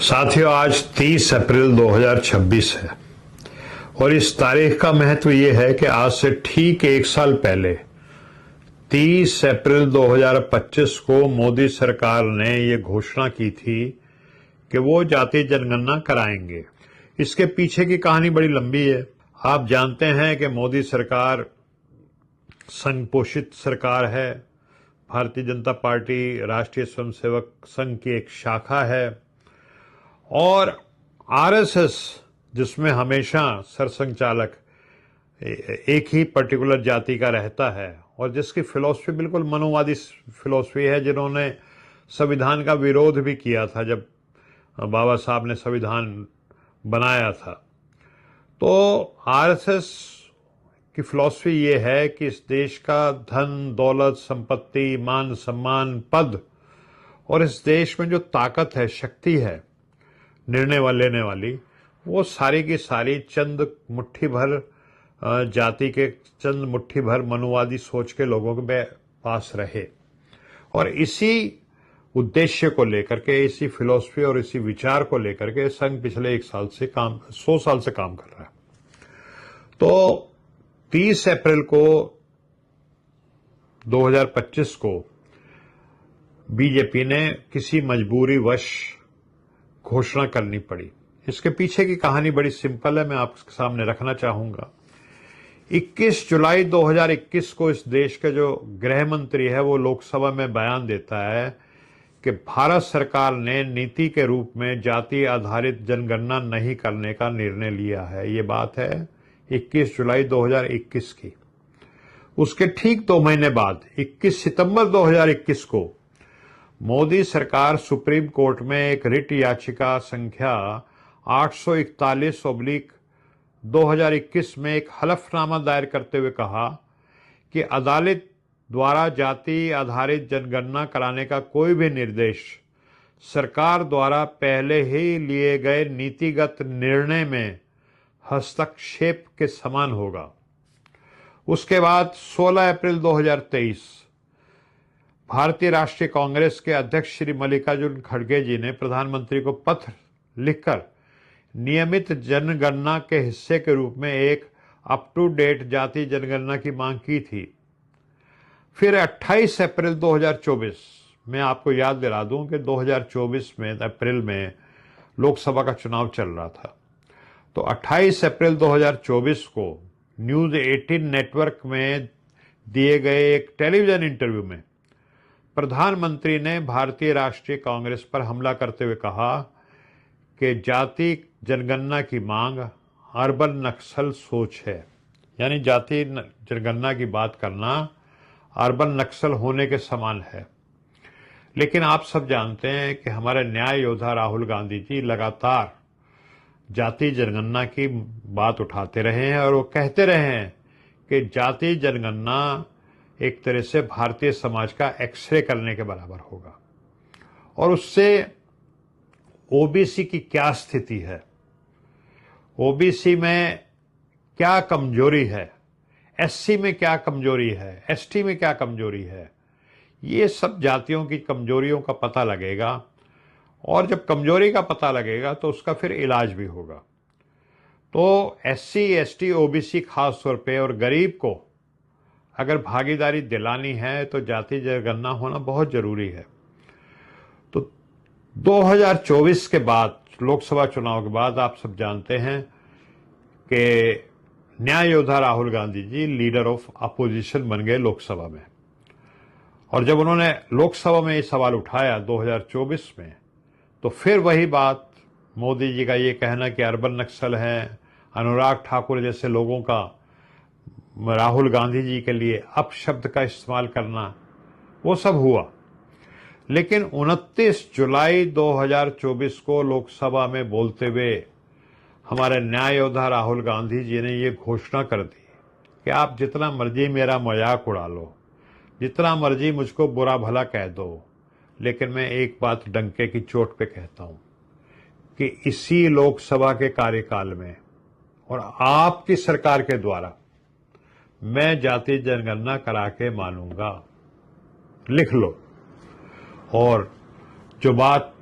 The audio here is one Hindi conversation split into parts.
साथियों, आज 30 अप्रैल 2026 है और इस तारीख का महत्व ये है कि आज से ठीक एक साल पहले 30 अप्रैल 2025 को मोदी सरकार ने ये घोषणा की थी कि वो जातीय जनगणना कराएंगे। इसके पीछे की कहानी बड़ी लंबी है। आप जानते हैं कि मोदी सरकार संघ पोषित सरकार है। भारतीय जनता पार्टी राष्ट्रीय स्वयंसेवक संघ की एक शाखा है और आरएसएस, जिसमें हमेशा सरसंघचालक एक ही पर्टिकुलर जाति का रहता है और जिसकी फिलॉसफी बिल्कुल मनोवादी फिलॉसफी है, जिन्होंने संविधान का विरोध भी किया था जब बाबा साहब ने संविधान बनाया था। तो आरएसएस की फिलॉसफी ये है कि इस देश का धन, दौलत, संपत्ति, मान सम्मान, पद और इस देश में जो ताकत है, शक्ति है निर्णय लेने वाली, वो सारी की सारी चंद मुट्ठी भर जाति के, चंद मुट्ठी भर मनुवादी सोच के लोगों के पास रहे। और इसी उद्देश्य को लेकर के, इसी फिलॉसफी और इसी विचार को लेकर के संघ पिछले 100 साल से काम कर रहा है। तो 30 अप्रैल को 2025 को बीजेपी ने किसी मजबूरीवश घोषणा करनी पड़ी। इसके पीछे की कहानी बड़ी सिंपल है, मैं आपके सामने रखना चाहूंगा। 21 जुलाई 2021 को इस देश के जो गृह मंत्री है वो लोकसभा में बयान देता है कि भारत सरकार ने नीति के रूप में जाति आधारित जनगणना नहीं करने का निर्णय लिया है। ये बात है 21 जुलाई 2021 की। उसके ठीक 2 महीने बाद 21 सितंबर 2021 को मोदी सरकार सुप्रीम कोर्ट में एक रिट याचिका संख्या 841/2021 में एक हलफनामा दायर करते हुए कहा कि अदालत द्वारा जाति आधारित जनगणना कराने का कोई भी निर्देश सरकार द्वारा पहले ही लिए गए नीतिगत निर्णय में हस्तक्षेप के समान होगा। उसके बाद 16 अप्रैल 2023 भारतीय राष्ट्रीय कांग्रेस के अध्यक्ष श्री मल्लिकार्जुन खड़गे जी ने प्रधानमंत्री को पत्र लिखकर नियमित जनगणना के हिस्से के रूप में एक अप टू डेट जाति जनगणना की मांग की थी। फिर 28 अप्रैल 2024, मैं आपको याद दिला दूं कि 2024 में अप्रैल में लोकसभा का चुनाव चल रहा था। तो 28 अप्रैल 2024 को न्यूज 18 नेटवर्क में दिए गए एक टेलीविजन इंटरव्यू में प्रधानमंत्री ने भारतीय राष्ट्रीय कांग्रेस पर हमला करते हुए कहा कि जाति जनगणना की मांग अर्बन नक्सल सोच है। यानी जाति जनगणना की बात करना अर्बन नक्सल होने के समान है। लेकिन आप सब जानते हैं कि हमारे न्याय योद्धा राहुल गांधी जी लगातार जाति जनगणना की बात उठाते रहे हैं और वो कहते रहे हैं कि जाति जनगणना एक तरह से भारतीय समाज का एक्सरे करने के बराबर होगा और उससे ओबीसी की क्या स्थिति है, ओबीसी में क्या कमजोरी है, एससी में क्या कमजोरी है, एसटी में क्या कमजोरी है, ये सब जातियों की कमजोरियों का पता लगेगा और जब कमजोरी का पता लगेगा तो उसका फिर इलाज भी होगा। तो एससी, एसटी, ओबीसी खास तौर पे और गरीब को अगर भागीदारी दिलानी है तो जाति जनगणना होना बहुत जरूरी है। तो 2024 के बाद, लोकसभा चुनाव के बाद, आप सब जानते हैं कि न्याय योद्धा Rahul Gandhi ji leader of opposition बन गए लोकसभा में। और जब उन्होंने लोकसभा में ये सवाल उठाया 2024 में, तो फिर वही बात, मोदी जी का ये कहना कि अर्बन नक्सल है, अनुराग ठाकुर जैसे लोगों का राहुल गांधी जी के लिए अपशब्द का इस्तेमाल करना, वो सब हुआ। लेकिन 29 जुलाई 2024 को लोकसभा में बोलते हुए हमारे न्याय योद्धा राहुल गांधी जी ने ये घोषणा कर दी कि आप जितना मर्जी मेरा मजाक उड़ा लो, जितना मर्जी मुझको बुरा भला कह दो, लेकिन मैं एक बात डंके की चोट पे कहता हूं कि इसी लोकसभा के कार्यकाल में और आपकी सरकार के द्वारा मैं जाति जनगणना करा के मानूंगा। लिख लो। और जो बात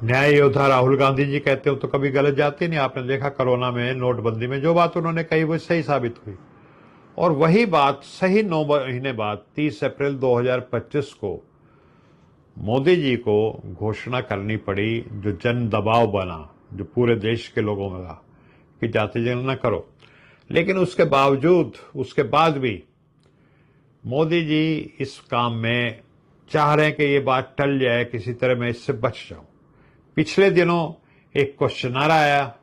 न्याय योद्धा राहुल गांधी जी कहते हो तो कभी गलत जाते नहीं। आपने देखा कोरोना में, नोटबंदी में जो बात उन्होंने कही वो सही साबित हुई। और वही बात सही 9 महीने बाद 30 अप्रैल 2025 को मोदी जी को घोषणा करनी पड़ी, जो जन दबाव बना, जो पूरे देश के लोगों में था कि जाति जनगणना करो। लेकिन उसके बावजूद, उसके बाद भी मोदी जी इस काम में चाह रहे हैं कि ये बात टल जाए, किसी तरह मैं इससे बच जाऊं। पिछले दिनों एक क्वेश्चनर आया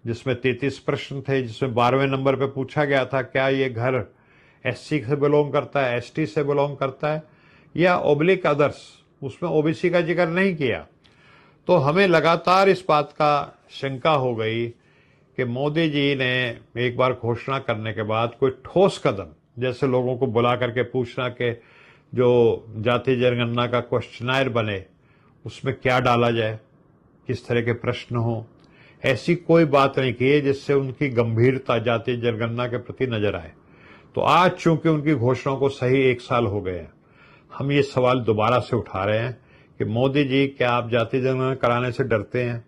जिसमें 33 प्रश्न थे, जिसमें 12वें नंबर पे पूछा गया था क्या ये घर एससी से बिलोंग करता है, एसटी से बिलोंग करता है या ओब्लिक अदर्स। उसमें ओबीसी का जिक्र नहीं किया। तो हमें लगातार इस बात का शंका हो गई कि मोदी जी ने एक बार घोषणा करने के बाद कोई ठोस कदम, जैसे लोगों को बुला करके पूछना कि जो जाति जनगणना का क्वेश्चनर बने उसमें क्या डाला जाए, किस तरह के प्रश्न हो, ऐसी कोई बात नहीं की है जिससे उनकी गंभीरता जाति जनगणना के प्रति नजर आए। तो आज चूंकि उनकी घोषणा को सही 1 साल हो गए हैं, हम ये सवाल दोबारा से उठा रहे हैं कि मोदी जी, क्या आप जाति जनगणना कराने से डरते हैं?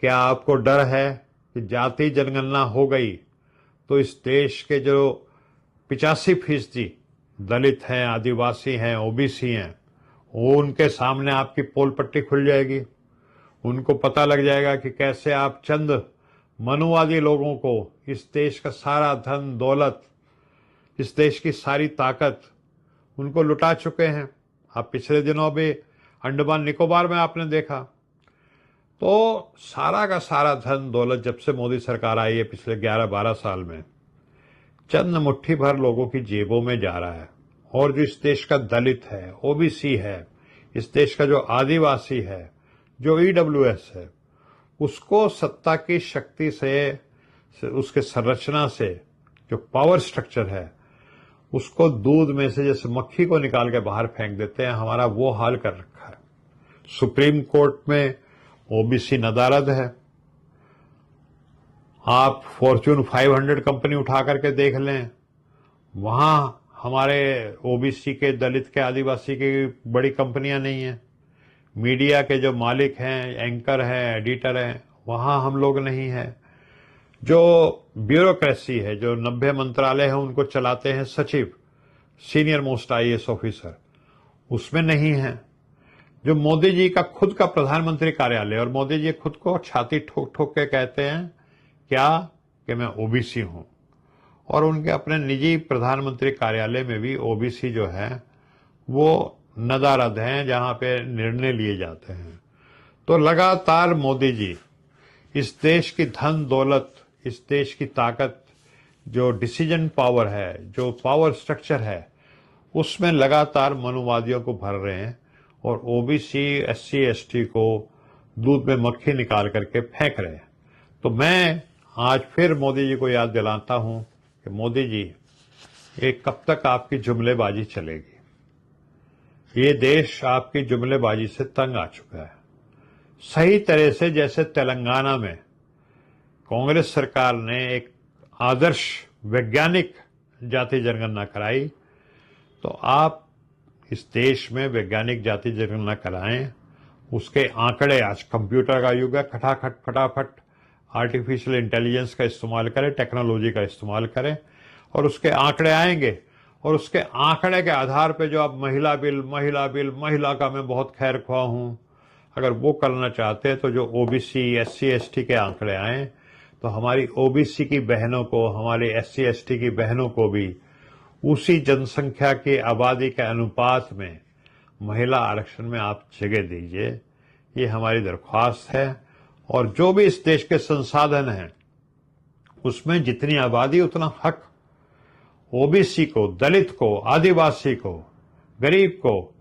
क्या आपको डर है कि जाति जनगणना हो गई तो इस देश के जो 85% दलित हैं, आदिवासी हैं, ओबीसी हैं, वो उनके सामने आपकी पोल पट्टी खुल जाएगी? उनको पता लग जाएगा कि कैसे आप चंद मनुवादी लोगों को इस देश का सारा धन दौलत, इस देश की सारी ताकत उनको लुटा चुके हैं। आप पिछले दिनों भी अंडमान निकोबार में आपने देखा। तो सारा का सारा धन दौलत जब से मोदी सरकार आई है पिछले 11-12 साल में, चंद मुट्ठी भर लोगों की जेबों में जा रहा है। और जो इस देश का दलित है, ओबीसी है, इस देश का जो आदिवासी है, जो ईडब्ल्यूएस है, उसको सत्ता की शक्ति से, उसके संरचना से, जो पावर स्ट्रक्चर है, उसको दूध में से जैसे मक्खी को निकाल के बाहर फेंक देते हैं, हमारा वो हाल कर रखा है। सुप्रीम कोर्ट में ओबीसी नदारद है। आप फॉर्च्यून 500 कंपनी उठा करके देख लें, वहां हमारे ओबीसी के, दलित के, आदिवासी की बड़ी कंपनियां नहीं हैं। मीडिया के जो मालिक हैं, एंकर हैं, एडिटर हैं, वहां हम लोग नहीं हैं। जो ब्यूरोक्रेसी है, जो 90 मंत्रालय हैं उनको चलाते हैं सचिव, सीनियर मोस्ट आईएएस ऑफिसर, उसमें नहीं है। जो मोदी जी का खुद का प्रधानमंत्री कार्यालय, और मोदी जी खुद को छाती ठोक ठोक के कहते हैं क्या कि मैं ओबीसी हूं, और उनके अपने निजी प्रधानमंत्री कार्यालय में भी ओबीसी जो है वो नदारद हैं, जहां पे निर्णय लिए जाते हैं। तो लगातार मोदी जी इस देश की धन दौलत, इस देश की ताकत, जो डिसीजन पावर है, जो पावर स्ट्रक्चर है, उसमें लगातार मनुवादियों को भर रहे हैं और ओबीसी, एससी, एसटी को दूध में मक्खी निकाल करके फेंक रहे हैं। तो मैं आज फिर मोदी जी को याद दिलाता हूं कि मोदी जी, ये कब तक आपकी जुमलेबाजी चलेगी? ये देश आपकी जुमलेबाजी से तंग आ चुका है। सही तरह से जैसे तेलंगाना में कांग्रेस सरकार ने एक आदर्श वैज्ञानिक जाति जनगणना कराई, तो आप इस देश में वैज्ञानिक जाति जनगणना कराएं। उसके आंकड़े, आज कंप्यूटर का युग है, खटाखट फटाफट आर्टिफिशियल इंटेलिजेंस का इस्तेमाल करें, टेक्नोलॉजी का इस्तेमाल करें, और उसके आंकड़े आएंगे। और उसके आंकड़े के आधार पे जो आप महिला का मैं बहुत खैर ख्वाह हूं, अगर वो करना चाहते हैं तो जो ओबीसी, एससी, एसटी के आंकड़े आए, तो हमारी ओबीसी की बहनों को, हमारी एससी, एसटी की बहनों को भी उसी जनसंख्या की आबादी के अनुपात में महिला आरक्षण में आप जगह दीजिए। ये हमारी दरख्वास्त है। और जो भी इस देश के संसाधन हैं, उसमें जितनी आबादी उतना हक ओबीसी को, दलित को, आदिवासी को, गरीब को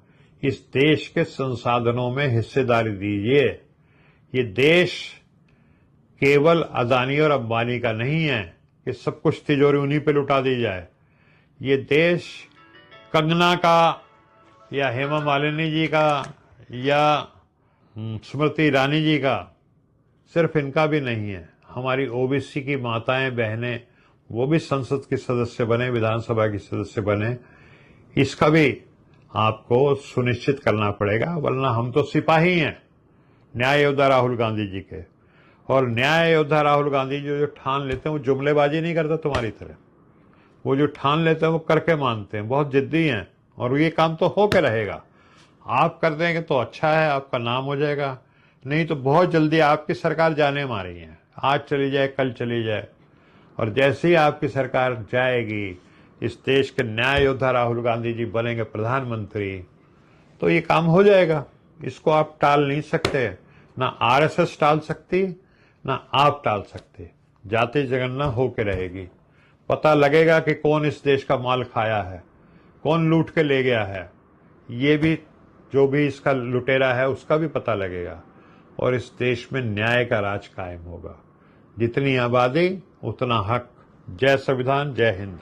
इस देश के संसाधनों में हिस्सेदारी दीजिए। ये देश केवल अदानी और अंबानी का नहीं है कि सब कुछ तिजोरी उन्हीं पे लुटा दी जाए। ये देश कंगना का या हेमा मालिनी जी का या स्मृति ईरानी जी का, सिर्फ इनका भी नहीं है। हमारी ओबीसी की माताएं, बहनें, वो भी संसद की सदस्य बने, विधानसभा की सदस्य बने। इसका भी आपको सुनिश्चित करना पड़ेगा, वरना हम तो सिपाही हैं। न्याय योद्धा राहुल गांधी जी के। और न्याय योद्धा राहुल गांधी जी जो ठान लेते हैं वो जुमलेबाजी नहीं करता तुम्हारी तरह। वो जो ठान लेते हैं वो करके मानते हैं, बहुत जिद्दी हैं, और ये काम तो हो के रहेगा। आप कर देंगे तो अच्छा है, आपका नाम हो जाएगा, नहीं तो बहुत जल्दी आपकी सरकार जाने वाली है। आज चली जाए, कल चली जाए, और जैसे ही आपकी सरकार जाएगी, इस देश के न्याय योद्धा राहुल गांधी जी बनेंगे प्रधानमंत्री, तो ये काम हो जाएगा। इसको आप टाल नहीं सकते, ना आरएसएस टाल सकती, ना आप टाल सकते। जाति जनगणना होके रहेगी। पता लगेगा कि कौन इस देश का माल खाया है, कौन लूट के ले गया है, ये भी, जो भी इसका लुटेरा है उसका भी पता लगेगा, और इस देश में न्याय का राज कायम होगा। जितनी आबादी उतना हक। जय संविधान, जय हिंद।